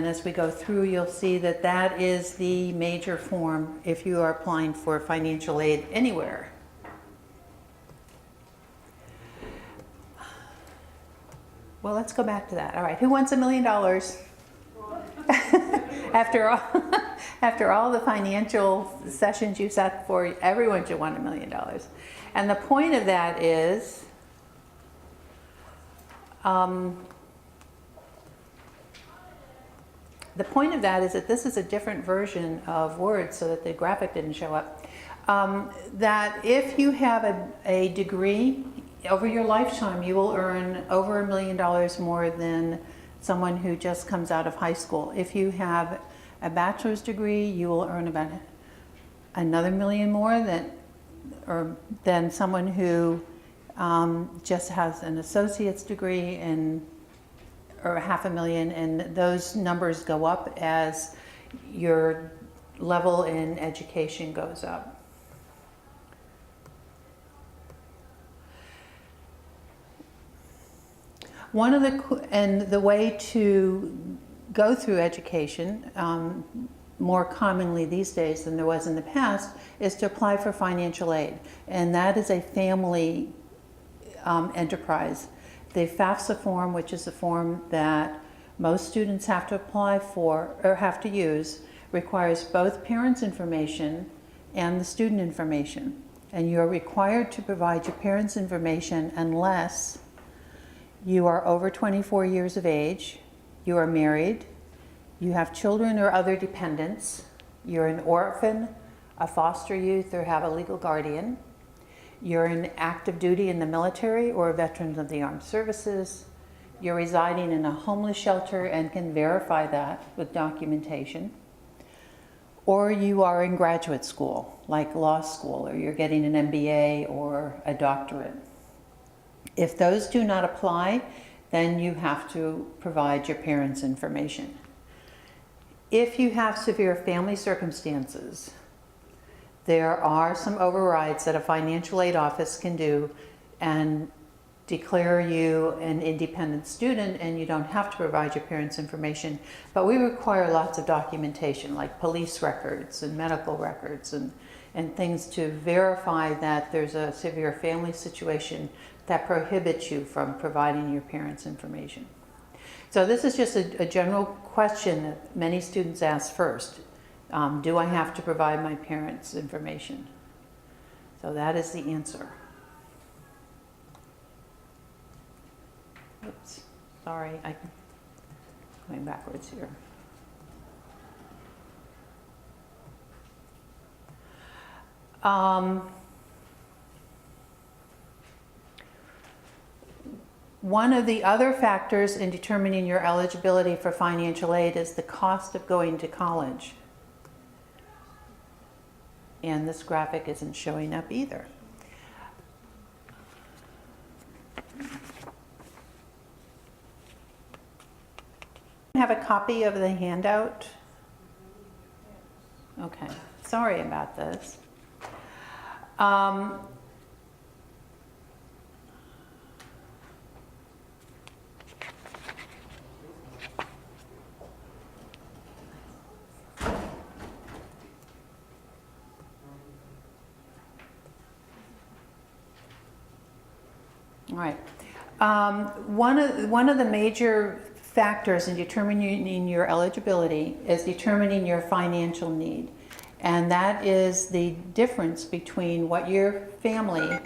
And as we go through, you'll see that that is the major form if you are applying for financial aid anywhere. Well, let's go back to that. All right, who wants $1 million? After all the financial sessions you sat for, everyone should want $1 million. And the point of that is, that this is a different version of Word, so that the graphic didn't show up. That if you have a degree, over your lifetime, you will earn over $1 million more than someone who just comes out of high school. If you have a bachelor's degree, you will earn about another $1 million more than someone who just has an associate's degree or $500,000, and those numbers go up as your level in education goes up. The way to go through education, more commonly these days than there was in the past, is to apply for financial aid. And that is a family enterprise. The FAFSA form, which is the form that most students have to apply for or have to use, requires both parents' information and the student information. And you're required to provide your parents' information unless you are over 24 years of age, you are married, you have children or other dependents, you're an orphan, a foster youth, or have a legal guardian, you're in active duty in the military or a veteran of the armed services, you're residing in a homeless shelter and can verify that with documentation, or you are in graduate school, like law school, or you're getting an MBA or a doctorate. If those do not apply, then you have to provide your parents' information. If you have severe family circumstances, there are some overrides that a financial aid office can do and declare you an independent student, and you don't have to provide your parents' information. But we require lots of documentation, like police records and medical records and things to verify that there's a severe family situation that prohibits you from providing your parents' information. So this is just a general question that many students ask first. Do I have to provide my parents' information? So that is the answer. Oops, sorry, I'm going backwards here. One of the other factors in determining your eligibility for financial aid is the cost of going to college. And this graphic isn't showing up either. Have a copy of the handout? Okay, sorry about this. All right. One of the major factors in determining your eligibility is determining your financial need. And that is the difference between what your family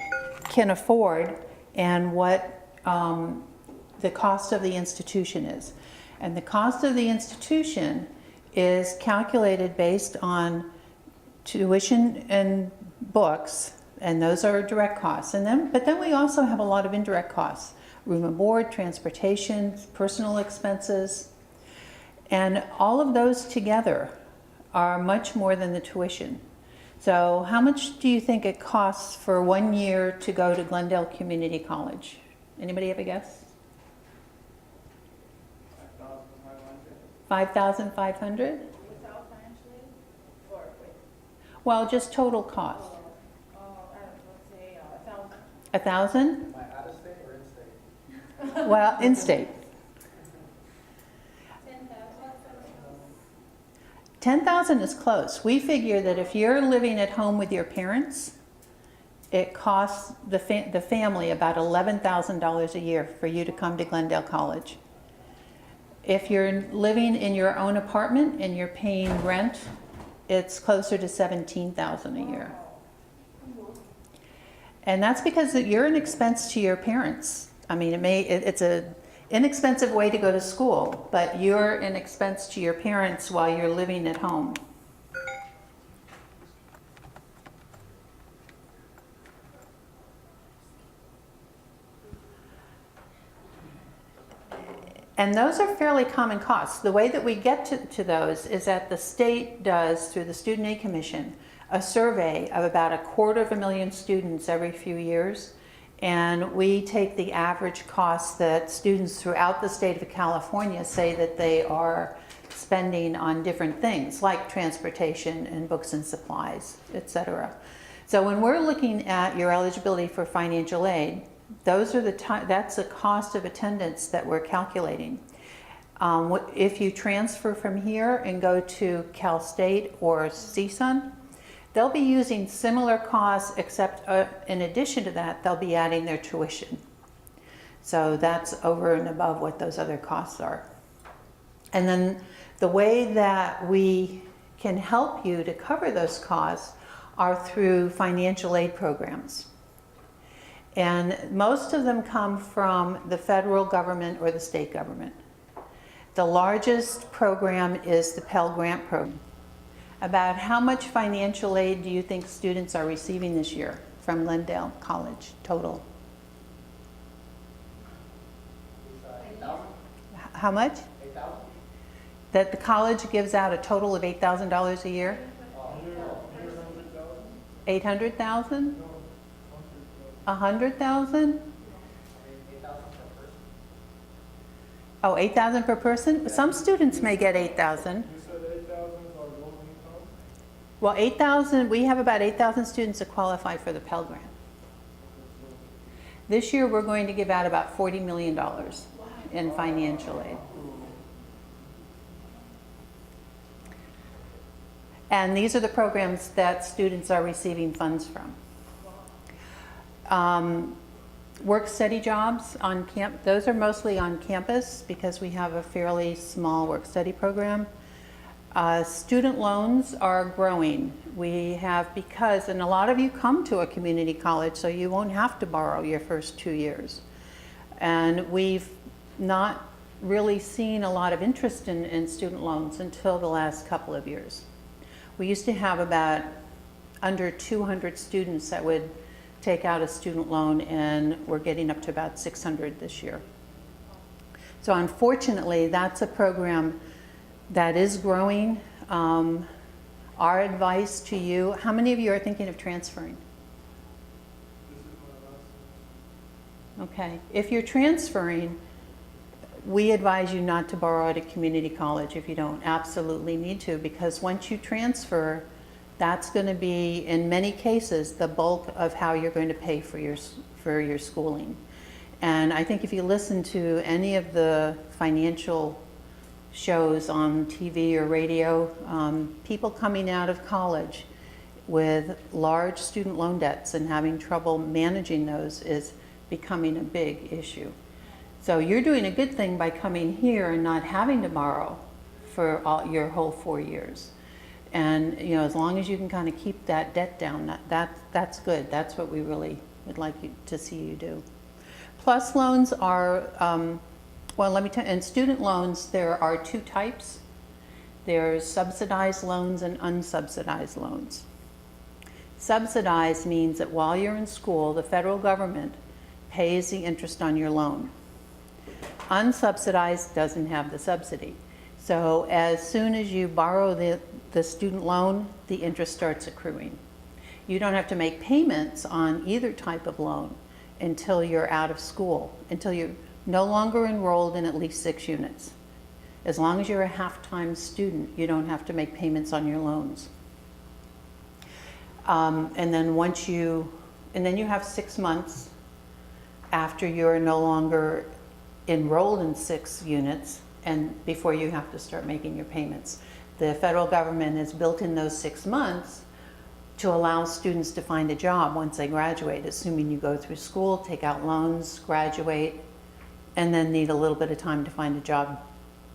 can afford and what the cost of the institution is. And the cost of the institution is calculated based on tuition and books, and those are direct costs. But then we also have a lot of indirect costs: room and board, transportation, personal expenses. And all of those together are much more than the tuition. So how much do you think it costs for 1 year to go to Glendale Community College? Anybody have a guess? $5,500. $5,500? Well, just total cost. Let's say 1,000. 1,000? Am I out of state or in state? Well, in state. 10,000 is close. We figure that if you're living at home with your parents, it costs the family about $11,000 a year for you to come to Glendale College. If you're living in your own apartment and you're paying rent, it's closer to $17,000 a year. And that's because you're an expense to your parents. I mean, it's an inexpensive way to go to school, but you're an expense to your parents while you're living at home. And those are fairly common costs. The way that we get to those is that the state does, through the Student Aid Commission, a survey of about 250,000 students every few years. And we take the average costs that students throughout the state of California say that they are spending on different things, like transportation and books and supplies, etc. So when we're looking at your eligibility for financial aid, those are that's the cost of attendance that we're calculating. If you transfer from here and go to Cal State or CSUN, they'll be using similar costs, except in addition to that, they'll be adding their tuition. So that's over and above what those other costs are. And then the way that we can help you to cover those costs are through financial aid programs. And most of them come from the federal government or the state government. The largest program is the Pell Grant Program. About how much financial aid do you think students are receiving this year from Glendale College total? 8,000. How much? 8,000. That the college gives out a total of $8,000 a year? 800,000? 100,000? 8,000 per person. Oh, 8,000 per person? Some students may get 8,000. You said 8,000 are low income? Well, 8,000, we have about 8,000 students that qualify for the Pell Grant. This year, we're going to give out about $40 million in financial aid. And these are the programs that students are receiving funds from. Work-study jobs on those are mostly on campus because we have a fairly small work-study program. Student loans are growing. We have, and a lot of you come to a community college, so you won't have to borrow your first 2 years. And we've not really seen a lot of interest in student loans until the last couple of years. We used to have about under 200 students that would take out a student loan, and we're getting up to about 600 this year. So unfortunately, that's a program that is growing. Our advice to you, how many of you are thinking of transferring? Okay, if you're transferring, we advise you not to borrow at a community college if you don't absolutely need to, because once you transfer, that's going to be, in many cases, the bulk of how you're going to pay for your schooling. And I think if you listen to any of the financial shows on TV or radio, people coming out of college with large student loan debts and having trouble managing those is becoming a big issue. So you're doing a good thing by coming here and not having to borrow for your whole 4 years. And as long as you can kind of keep that debt down, that's good. That's what we really would like to see you do. Plus loans are, well, let me tell you, in student loans, there are two types. There's subsidized loans and unsubsidized loans. Subsidized means that while you're in school, the federal government pays the interest on your loan. Unsubsidized doesn't have the subsidy. So as soon as you borrow the student loan, the interest starts accruing. You don't have to make payments on either type of loan until you're out of school, until you're no longer enrolled in at least 6 units. As long as you're a half-time student, you don't have to make payments on your loans. And then you have 6 months after you're no longer enrolled in 6 units and before you have to start making your payments. The federal government has built in those 6 months to allow students to find a job once they graduate, assuming you go through school, take out loans, graduate, and then need a little bit of time to find a job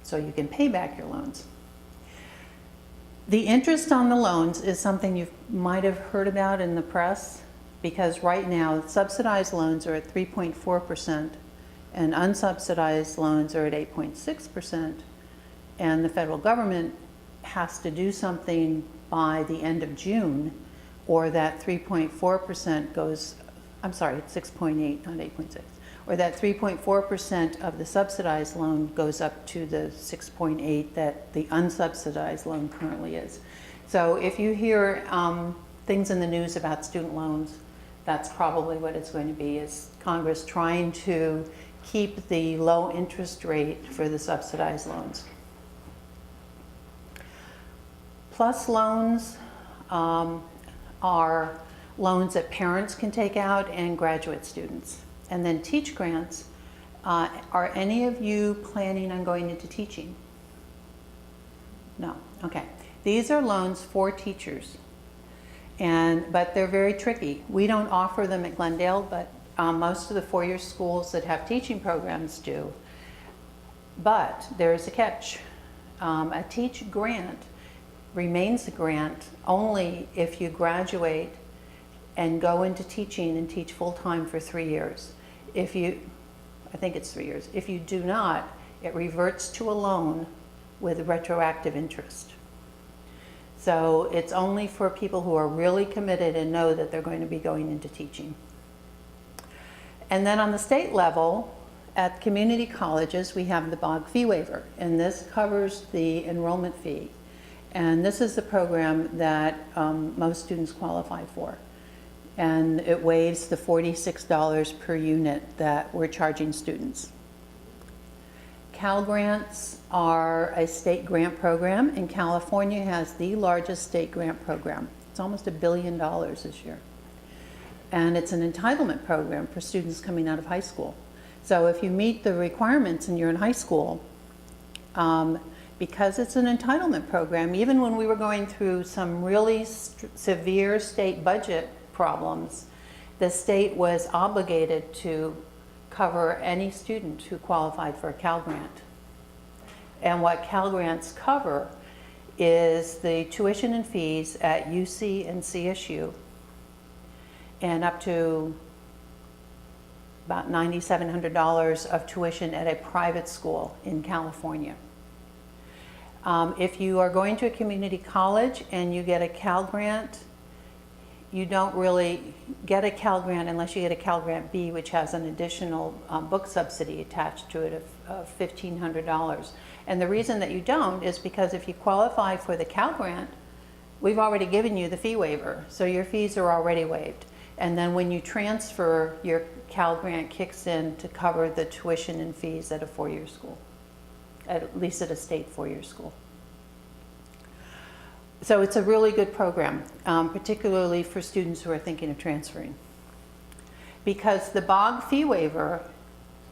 so you can pay back your loans. The interest on the loans is something you might have heard about in the press, because right now subsidized loans are at 3.4% and unsubsidized loans are at 8.6%, and the federal government has to do something by the end of June, or that 3.4% goes, I'm sorry, it's 6.8, not 8.6, or that 3.4% of the subsidized loan goes up to the 6.8 that the unsubsidized loan currently is. So if you hear things in the news about student loans, that's probably what it's going to be, is Congress trying to keep the low interest rate for the subsidized loans. Plus loans are loans that parents can take out and graduate students. And then teach grants. Are any of you planning on going into teaching? No, okay. These are loans for teachers, but they're very tricky. We don't offer them at Glendale, but most of the four-year schools that have teaching programs do. But there's a catch. A teach grant remains a grant only if you graduate and go into teaching and teach full-time for 3 years. I think it's 3 years. If you do not, it reverts to a loan with retroactive interest. So it's only for people who are really committed and know that they're going to be going into teaching. And then on the state level, at community colleges, we have the BOG fee waiver, and this covers the enrollment fee. And this is the program that most students qualify for. And it waives the $46 per unit that we're charging students. Cal Grants are a state grant program, and California has the largest state grant program. It's almost $1 billion this year. And it's an entitlement program for students coming out of high school. So if you meet the requirements and you're in high school, because it's an entitlement program, even when we were going through some really severe state budget problems, the state was obligated to cover any student who qualified for a Cal Grant. And what Cal Grants cover is the tuition and fees at UC and CSU, and up to about $9,700 of tuition at a private school in California. If you are going to a community college and you get a Cal Grant, you don't really get a Cal Grant unless you get a Cal Grant B, which has an additional book subsidy attached to it of $1,500. And the reason that you don't is because if you qualify for the Cal Grant, we've already given you the fee waiver, so your fees are already waived. And then when you transfer, your Cal Grant kicks in to cover the tuition and fees at a four-year school, at least at a state four-year school. So it's a really good program, particularly for students who are thinking of transferring. Because the BOG fee waiver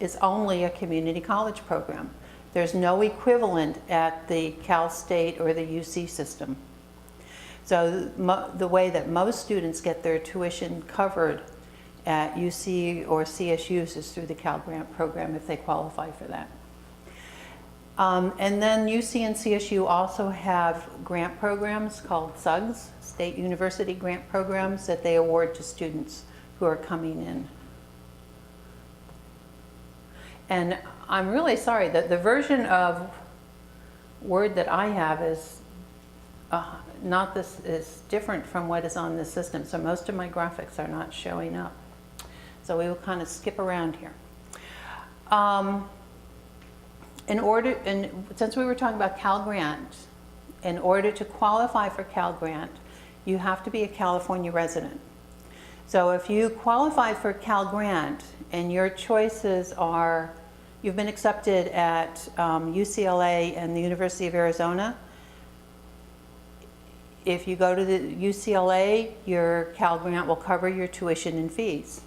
is only a community college program. There's no equivalent at the Cal State or the UC system. So the way that most students get their tuition covered at UC or CSUs is through the Cal Grant program if they qualify for that. And then UC and CSU also have grant programs called SUGS, State University Grant Programs, that they award to students who are coming in. And I'm really sorry that the version of Word that I have is is different from what is on this system. So most of my graphics are not showing up. So we will kind of skip around here. Since we were talking about Cal Grant, in order to qualify for Cal Grant, you have to be a California resident. So if you qualify for Cal Grant and your choices are, you've been accepted at UCLA and the University of Arizona, if you go to the UCLA, your Cal Grant will cover your tuition and fees.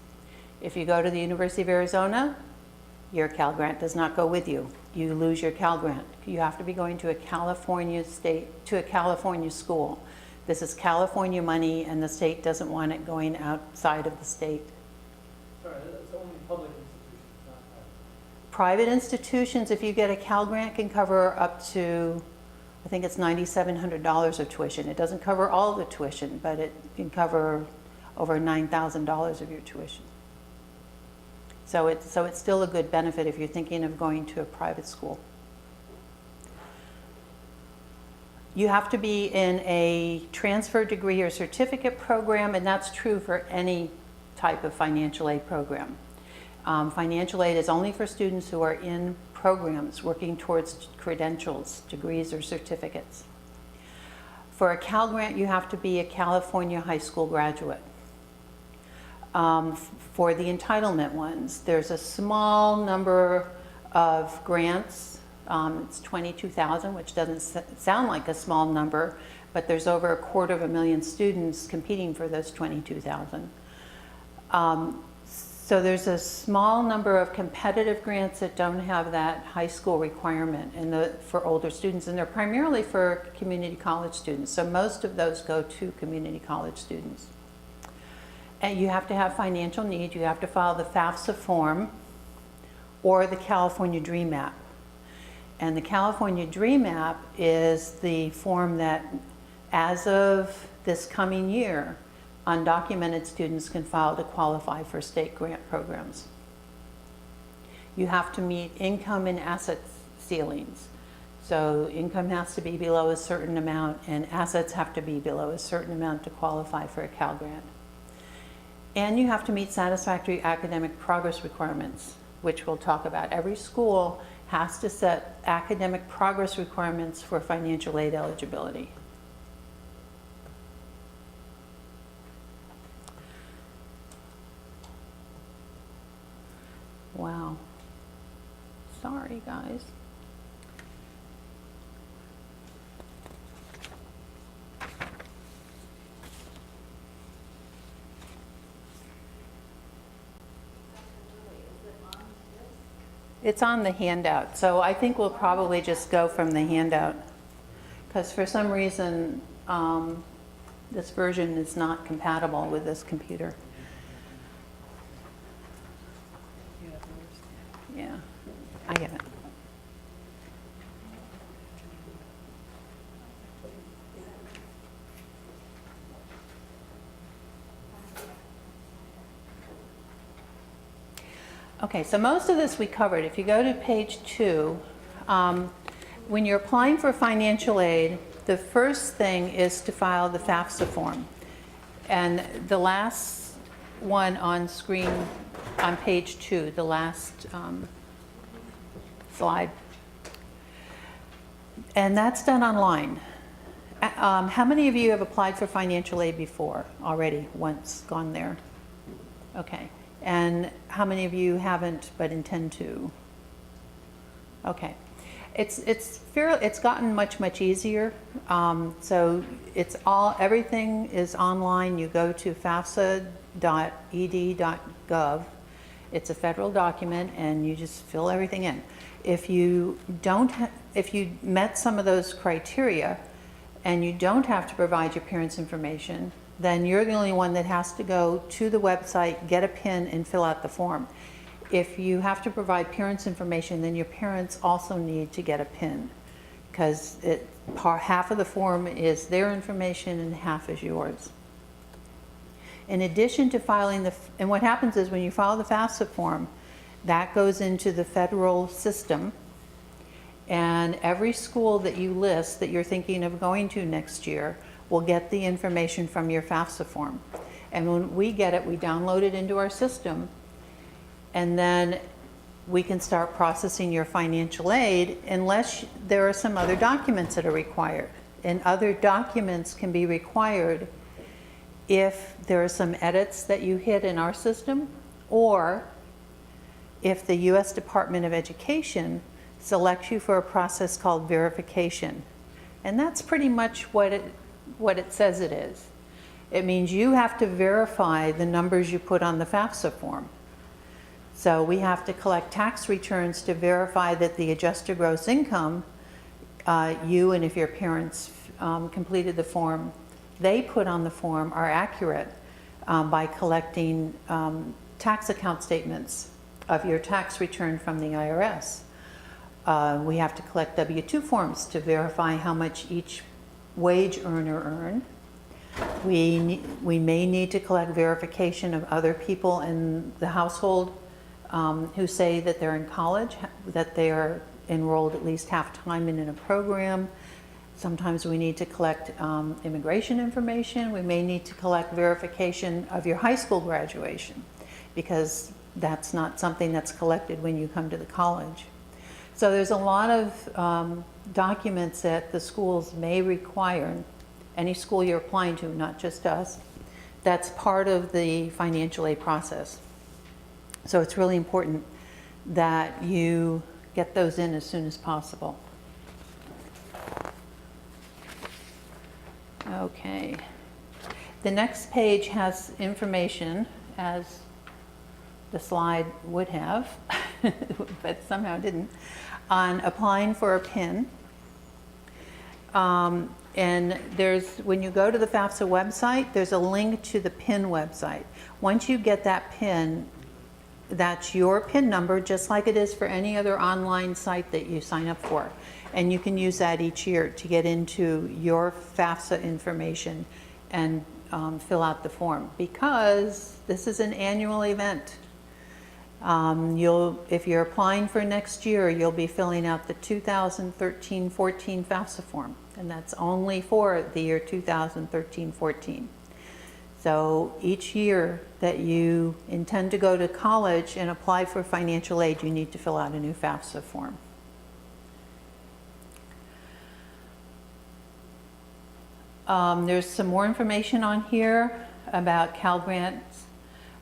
If you go to the University of Arizona, Your Cal Grant does not go with you. You lose your Cal Grant. You have to be going to a California school. This is California money, and the state doesn't want it going outside of the state. Sorry, it's only public institutions, not private. Private institutions, if you get a Cal Grant, can cover up to, I think it's $9,700 of tuition. It doesn't cover all the tuition, but it can cover over $9,000 of your tuition. So it's still a good benefit if you're thinking of going to a private school. You have to be in a transfer degree or certificate program, and that's true for any type of financial aid program. Financial aid is only for students who are in programs working towards credentials, degrees, or certificates. For a Cal Grant, you have to be a California high school graduate. For the entitlement ones, there's a small number of grants. It's 22,000, which doesn't sound like a small number, but there's over 250,000 students competing for those 22,000. So there's a small number of competitive grants that don't have that high school requirement for older students, and they're primarily for community college students. So most of those go to community college students. And you have to have financial need. You have to file the FAFSA form or the California Dream App. And the California Dream App is the form that, as of this coming year, undocumented students can file to qualify for state grant programs. You have to meet income and asset ceilings. So income has to be below a certain amount and assets have to be below a certain amount to qualify for a Cal Grant. And you have to meet satisfactory academic progress requirements, which we'll talk about. Every school has to set academic progress requirements for financial aid eligibility. Wow. Sorry, guys. It's on the handout, so I think we'll probably just go from the handout, because for some reason this version is not compatible with this computer. Yeah, I get it. Okay, so most of this we covered. If you go to page 2, when you're applying for financial aid, the first thing is to file the FAFSA form. And the last one on screen on page 2, the last slide. And that's done online. How many of you have applied for financial aid before already, once gone there? Okay. And how many of you haven't but intend to? Okay. It's gotten much easier. So everything is online. You go to fafsa.ed.gov. It's a federal document, and you just fill everything in. If you met some of those criteria, and you don't have to provide your parents' information, then you're the only one that has to go to the website, get a PIN, and fill out the form. If you have to provide parents' information, then your parents also need to get a PIN, because half of the form is their information and half is yours. In addition to filing and what happens is when you file the FAFSA form, that goes into the federal system, and every school that you list that you're thinking of going to next year will get the information from your FAFSA form. And when we get it, we download it into our system, and then we can start processing your financial aid unless there are some other documents that are required. And other documents can be required if there are some edits that you hit in our system, or if the U.S. Department of Education selects you for a process called verification. And that's pretty much what it says it is. It means you have to verify the numbers you put on the FAFSA form. So we have to collect tax returns to verify that the adjusted gross income, you and if your parents completed the form, they put on the form are accurate by collecting tax account statements of your tax return from the IRS. We have to collect W-2 forms to verify how much each wage earner earned. We may need to collect verification of other people in the household who say that they're in college, that they are enrolled at least half-time in a program. Sometimes we need to collect immigration information. We may need to collect verification of your high school graduation, because that's not something that's collected when you come to the college. So there's a lot of documents that the schools may require, any school you're applying to, not just us, that's part of the financial aid process. So it's really important that you get those in as soon as possible. Okay. The next page has information, as the slide would have, but somehow didn't, on applying for a PIN. And when you go to the FAFSA website, there's a link to the PIN website. Once you get that PIN, that's your PIN number, just like it is for any other online site that you sign up for. And you can use that each year to get into your FAFSA information and fill out the form, because this is an annual event. If you're applying for next year, you'll be filling out the 2013-14 FAFSA form, and that's only for the year 2013-14. So each year that you intend to go to college and apply for financial aid, you need to fill out a new FAFSA form. There's some more information on here about Cal Grants.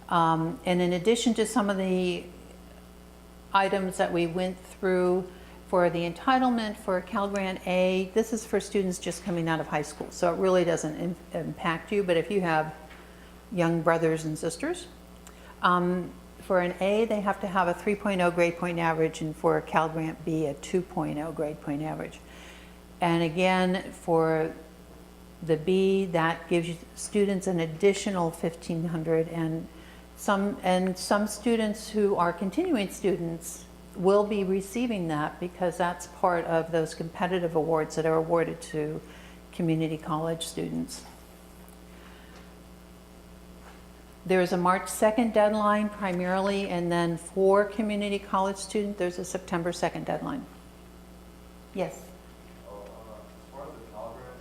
And in addition to some of the items that we went through for the entitlement for Cal Grant A, this is for students just coming out of high school, so it really doesn't impact you. But if you have young brothers and sisters, for an A, they have to have a 3.0 grade point average, and for a Cal Grant B, a 2.0 grade point average. And again, for the B, that gives you students an additional $1,500, and some students who are continuing students will be receiving that, because that's part of those competitive awards that are awarded to community college students. There's a March 2nd deadline primarily, and then for community college students, there's a September 2nd deadline. Yes? As far as the Cal Grant,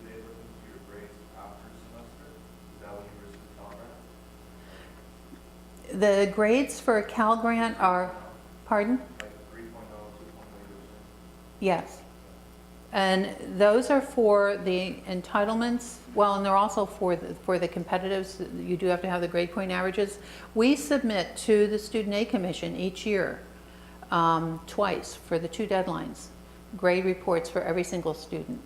do they look into your grades after semester? Is that when you receive Cal Grant? The grades for a Cal Grant are, pardon? Like 3.0, 2.0? Yes. And those are for the entitlements, well, and they're also for the competitives. You do have to have the grade point averages. We submit to the Student Aid Commission each year, twice for the 2 deadlines, grade reports for every single student.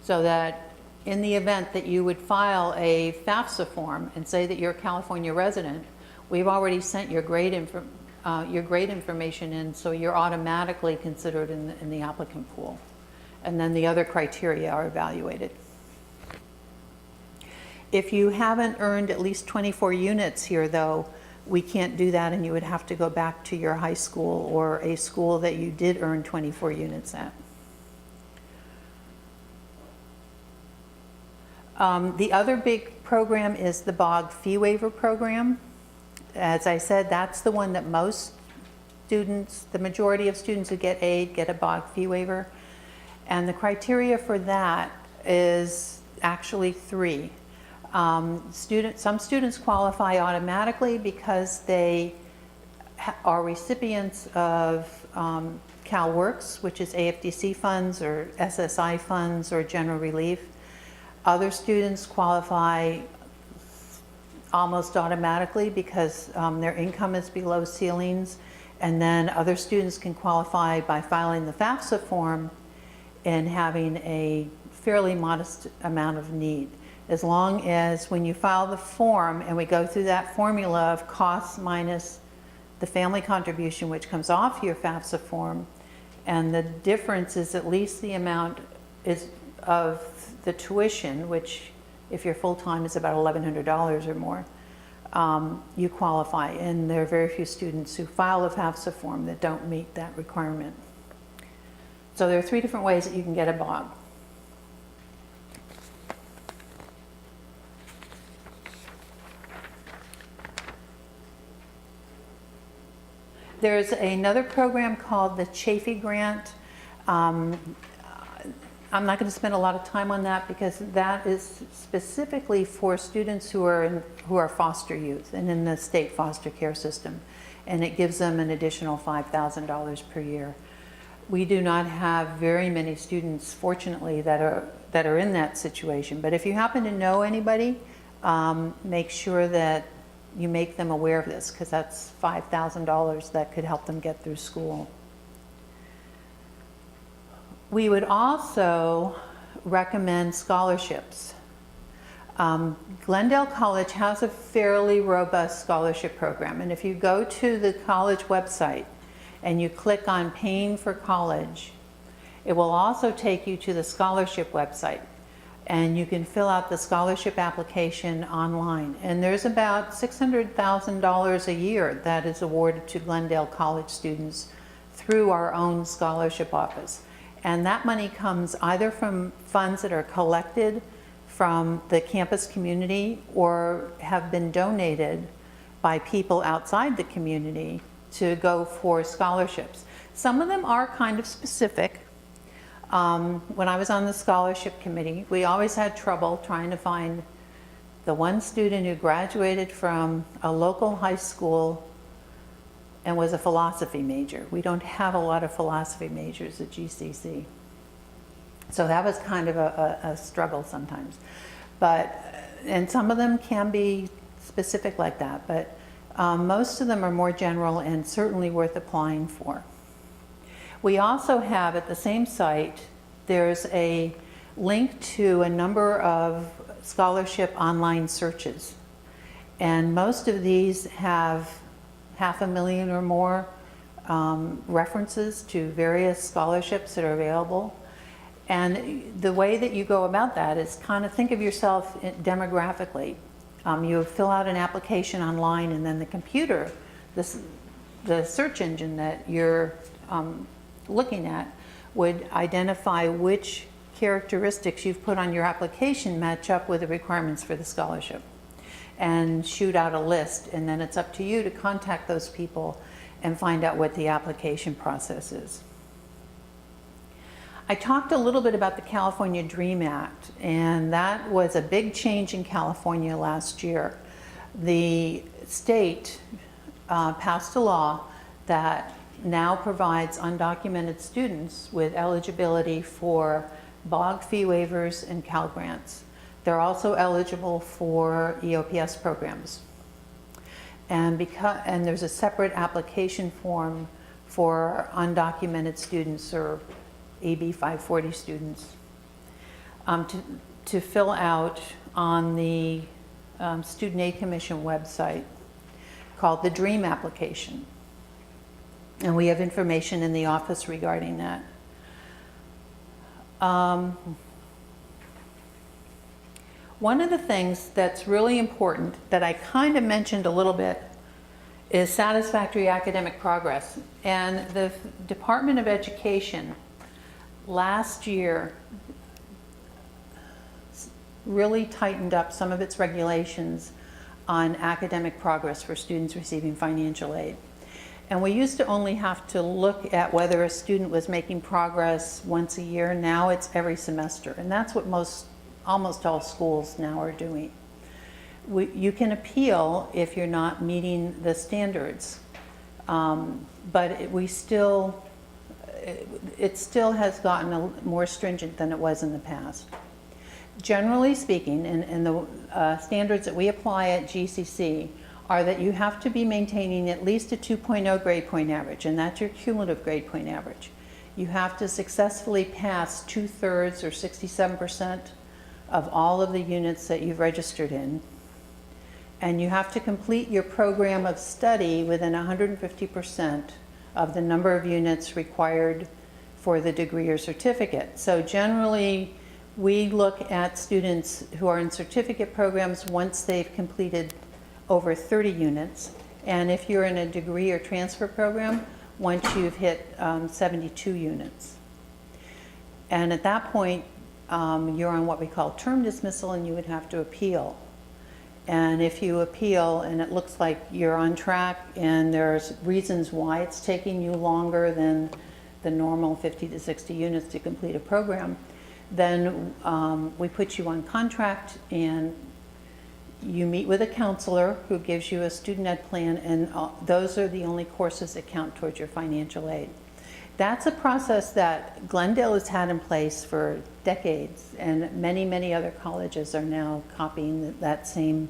So that in the event that you would file a FAFSA form and say that you're a California resident, we've already sent your grade information in, so you're automatically considered in the applicant pool. And then the other criteria are evaluated. If you haven't earned at least 24 units here, though, we can't do that, and you would have to go back to your high school or a school that you did earn 24 units at. The other big program is the BOG fee waiver program. As I said, that's the one that most students, the majority of students who get aid, get a BOG fee waiver. And the criteria for that is actually 3. Some students qualify automatically because they are recipients of CalWORKS, which is AFDC funds or SSI funds or general relief. Other students qualify almost automatically because their income is below ceilings. And then other students can qualify by filing the FAFSA form and having a fairly modest amount of need. As long as when you file the form and we go through that formula of costs minus the family contribution, which comes off your FAFSA form, and the difference is at least the amount is of the tuition, which if you're full-time is about $1,100 or more, you qualify. And there are very few students who file a FAFSA form that don't meet that requirement. So there are 3 different ways that you can get a BOG. There's another program called the Chafee Grant. I'm not going to spend a lot of time on that because that is specifically for students who are foster youth and in the state foster care system, and it gives them an additional $5,000 per year. We do not have very many students, fortunately, that are in that situation. But if you happen to know anybody, make sure that you make them aware of this, because that's $5,000 that could help them get through school. We would also recommend scholarships. Glendale College has a fairly robust scholarship program, and if you go to the college website and you click on paying for college, it will also take you to the scholarship website, and you can fill out the scholarship application online. And there's about $600,000 a year that is awarded to Glendale College students through our own scholarship office. And that money comes either from funds that are collected from the campus community or have been donated by people outside the community to go for scholarships. Some of them are kind of specific. When I was on the scholarship committee, we always had trouble trying to find the one student who graduated from a local high school and was a philosophy major. We don't have a lot of philosophy majors at GCC. So that was kind of a struggle sometimes. And some of them can be specific like that, but most of them are more general and certainly worth applying for. We also have at the same site, there's a link to a number of scholarship online searches. And most of these have 500,000 or more references to various scholarships that are available. And the way that you go about that is kind of think of yourself demographically. You fill out an application online, and then the computer, the search engine that you're looking at would identify which characteristics you've put on your application match up with the requirements for the scholarship, and shoot out a list, and then it's up to you to contact those people and find out what the application process is. I talked a little bit about the California DREAM Act, and that was a big change in California last year. The state passed a law that now provides undocumented students with eligibility for BOG fee waivers and Cal Grants. They're also eligible for EOPS programs. And there's a separate application form for undocumented students or AB 540 students to fill out on the Student Aid Commission website called the DREAM application. And we have information in the office regarding that. One of the things that's really important that I kind of mentioned a little bit is satisfactory academic progress. And the Department of Education last year really tightened up some of its regulations on academic progress for students receiving financial aid. And we used to only have to look at whether a student was making progress once a year. Now it's every semester, and that's what almost all schools now are doing. You can appeal if you're not meeting the standards, but it still has gotten more stringent than it was in the past. Generally speaking, and the standards that we apply at GCC are that you have to be maintaining at least a 2.0 grade point average, and that's your cumulative grade point average. You have to successfully pass 2/3 or 67% of all of the units that you've registered in. And you have to complete your program of study within 150% of the number of units required for the degree or certificate. So generally, we look at students who are in certificate programs once they've completed over 30 units. And if you're in a degree or transfer program, once you've hit 72 units. And at that point, you're on what we call term dismissal, and you would have to appeal. And if you appeal and it looks like you're on track and there's reasons why it's taking you longer than the normal 50 to 60 units to complete a program, then we put you on contract and you meet with a counselor who gives you a student ed plan, and those are the only courses that count towards your financial aid. That's a process that Glendale has had in place for decades, and many, many other colleges are now copying that same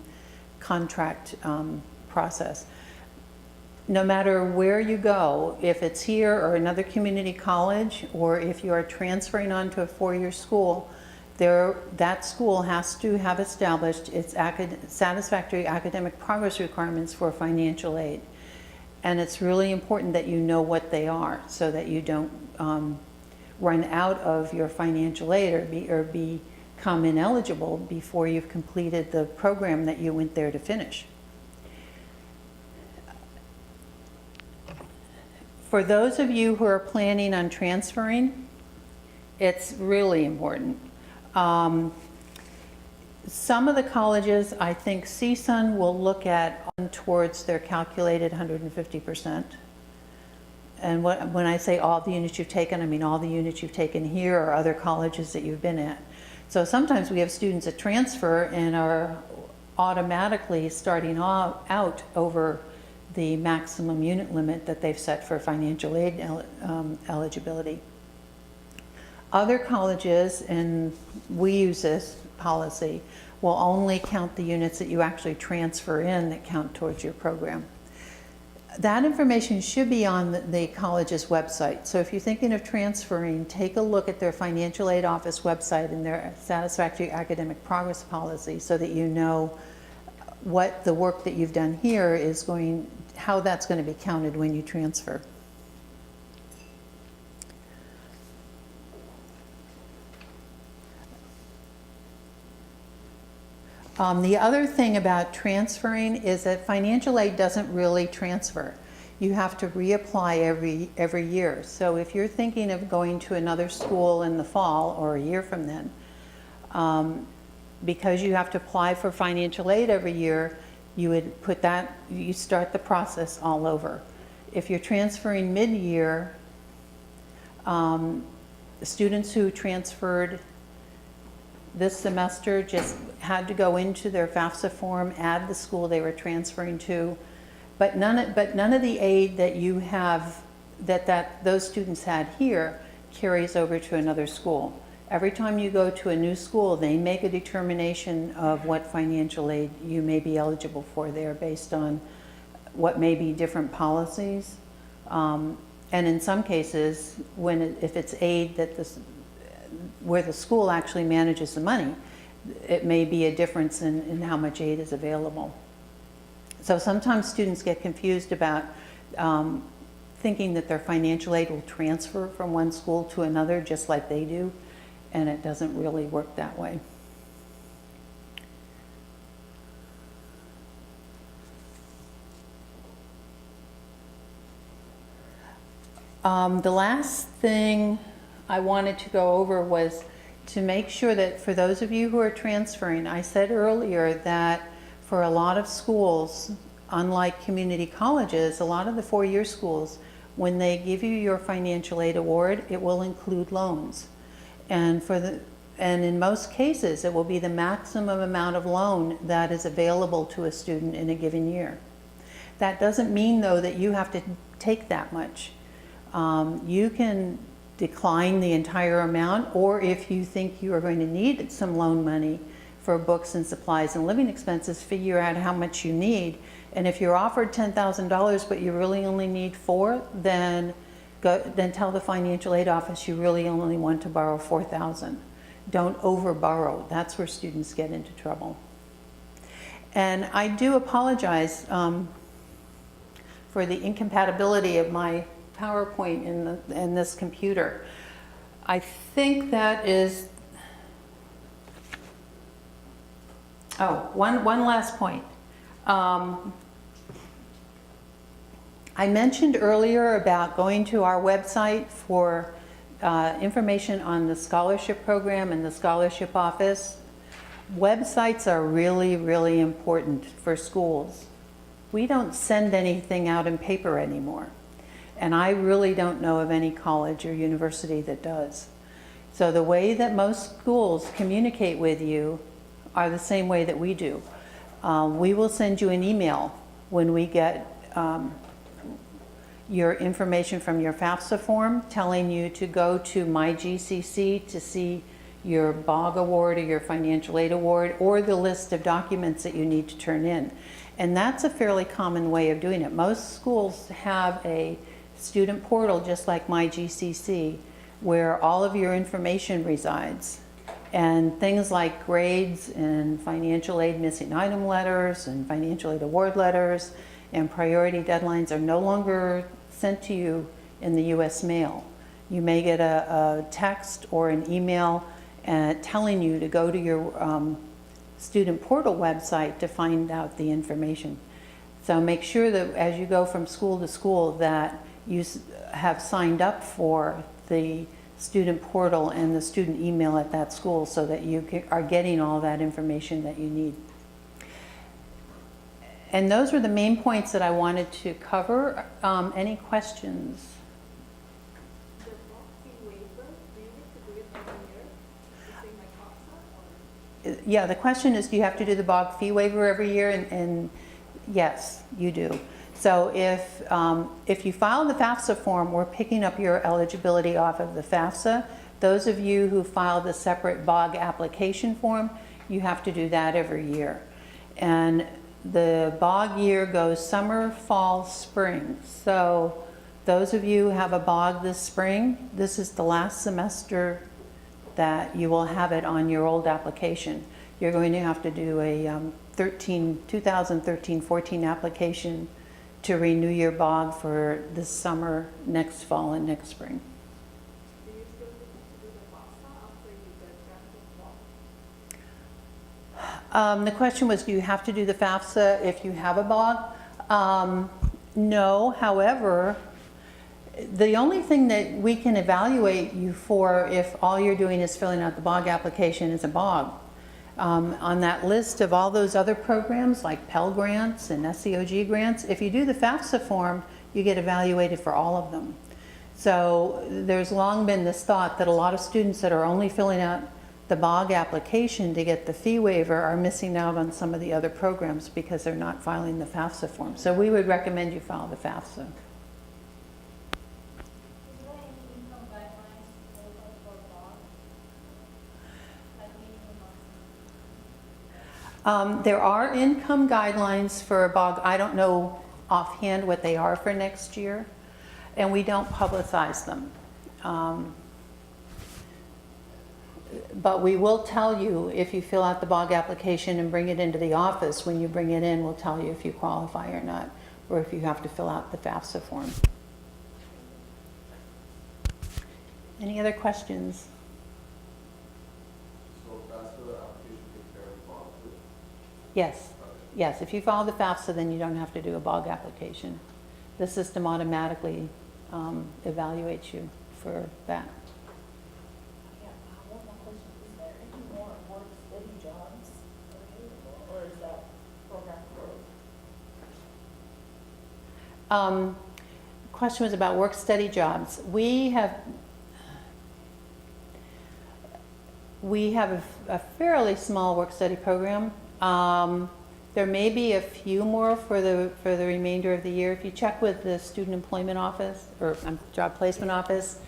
contract process. No matter where you go, if it's here or another community college, or if you are transferring on to a four-year school, that school has to have established its satisfactory academic progress requirements for financial aid. And it's really important that you know what they are so that you don't run out of your financial aid or become ineligible before you've completed the program that you went there to finish. For those of you who are planning on transferring, it's really important. Some of the colleges, I think CSUN will look at towards their calculated 150%. And when I say all the units you've taken, I mean all the units you've taken here or other colleges that you've been at. So sometimes we have students that transfer and are automatically starting out over the maximum unit limit that they've set for financial aid eligibility. Other colleges, and we use this policy, will only count the units that you actually transfer in that count towards your program. That information should be on the college's website. So if you're thinking of transferring, take a look at their financial aid office website and their satisfactory academic progress policy so that you know what the work that you've done here is how that's going to be counted when you transfer. The other thing about transferring is that financial aid doesn't really transfer. You have to reapply every year. So if you're thinking of going to another school in the fall or a year from then, because you have to apply for financial aid every year, you start the process all over. If you're transferring mid-year, students who transferred this semester just had to go into their FAFSA form, add the school they were transferring to, but none of the aid that you have, that those students had here, carries over to another school. Every time you go to a new school, they make a determination of what financial aid you may be eligible for there based on what may be different policies. And in some cases, if it's aid where the school actually manages the money, it may be a difference in how much aid is available. So sometimes students get confused about thinking that their financial aid will transfer from one school to another just like they do, and it doesn't really work that way. The last thing I wanted to go over was to make sure that for those of you who are transferring, I said earlier that for a lot of schools, unlike community colleges, a lot of the four-year schools, when they give you your financial aid award, it will include loans. And in most cases, it will be the maximum amount of loan that is available to a student in a given year. That doesn't mean, though, that you have to take that much. You can decline the entire amount, or if you think you are going to need some loan money for books and supplies and living expenses, figure out how much you need. And if you're offered $10,000 but you really only need $4,000, then tell the financial aid office you really only want to borrow $4,000. Don't over borrow. That's where students get into trouble. And I do apologize for the incompatibility of my PowerPoint in this computer. I think that is, oh, one last point. I mentioned earlier about going to our website for information on the scholarship program and the scholarship office. Websites are really, really important for schools. We don't send anything out in paper anymore. And I really don't know of any college or university that does. So the way that most schools communicate with you are the same way that we do. We will send you an email when we get your information from your FAFSA form telling you to go to My GCC to see your BOG award or your financial aid award or the list of documents that you need to turn in. And that's a fairly common way of doing it. Most schools have a student portal just like My GCC where all of your information resides. And things like grades and financial aid missing item letters and financial aid award letters and priority deadlines are no longer sent to you in the US mail. You may get a text or an email telling you to go to your student portal website to find out the information. So make sure that as you go from school to school that you have signed up for the student portal and the student email at that school so that you are getting all that information that you need. And those were the main points that I wanted to cover. Any questions? The boxing waiver, do you need to do it every year? To say my COPSA, or? Yeah, the question is, do you have to do the BOG fee waiver every year? And yes, you do. So if you file the FAFSA form, we're picking up your eligibility off of the FAFSA. Those of you who filed a separate BOG application form, you have to do that every year. And the BOG year goes summer, fall, spring. So those of you who have a BOG this spring, this is the last semester that you will have it on your old application. You're going to have to do a 2013-14 application to renew your BOG for this summer, next fall, and next spring. Do you still need to do the COPSA after you get granted BOG? The question was, do you have to do the FAFSA if you have a BOG? No, however, the only thing that we can evaluate you for if all you're doing is filling out the BOG application is a BOG. On that list of all those other programs like Pell Grants and SEOG grants, if you do the FAFSA form, you get evaluated for all of them. So there's long been this thought that a lot of students that are only filling out the BOG application to get the fee waiver are missing out on some of the other programs because they're not filing the FAFSA form. So we would recommend you file the FAFSA. Is there any income guidelines for BOG? Like minimum? There are income guidelines for a BOG. I don't know offhand what they are for next year, and we don't publicize them. But we will tell you if you fill out the BOG application and bring it into the office. When you bring it in, we'll tell you if you qualify or not, or if you have to fill out the FAFSA form. Any other questions? So that's the application takes care of the bond too? Yes. Yes, if you follow the FAFSA, then you don't have to do a BOG application. The system automatically evaluates you for that. Yeah, one more question. Is there any more work study jobs available, or is that program closed? Question was about work study jobs. We have a fairly small work study program. There may be a few more for the remainder of the year. If you check with the student employment office or job placement office,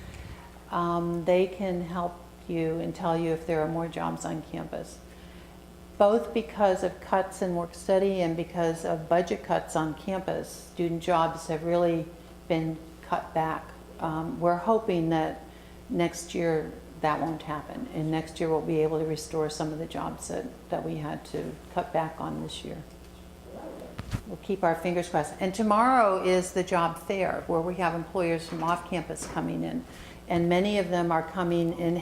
they can help you and tell you if there are more jobs on campus. Both because of cuts in work study and because of budget cuts on campus, student jobs have really been cut back. We're hoping that next year that won't happen. And next year we'll be able to restore some of the jobs that we had to cut back on this year. We'll keep our fingers crossed. And tomorrow is the job fair where we have employers from off campus coming in. And many of them are coming and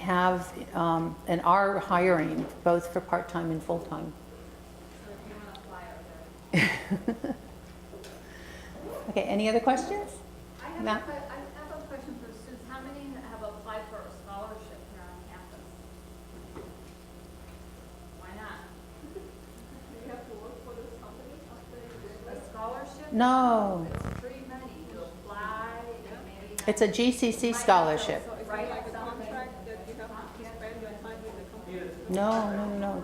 and are hiring both for part-time and full-time. So if you want to apply out there. Okay, any other questions? I have Matt? I have a question for the students. How many have applied for a scholarship here on campus? Why not? Do you have to work for this company after you A scholarship? No. It's free money. You apply, and maybe. It's a GCC scholarship. So it's Right, like a something. contract that you have to spend your time with the company? No, no, no, no.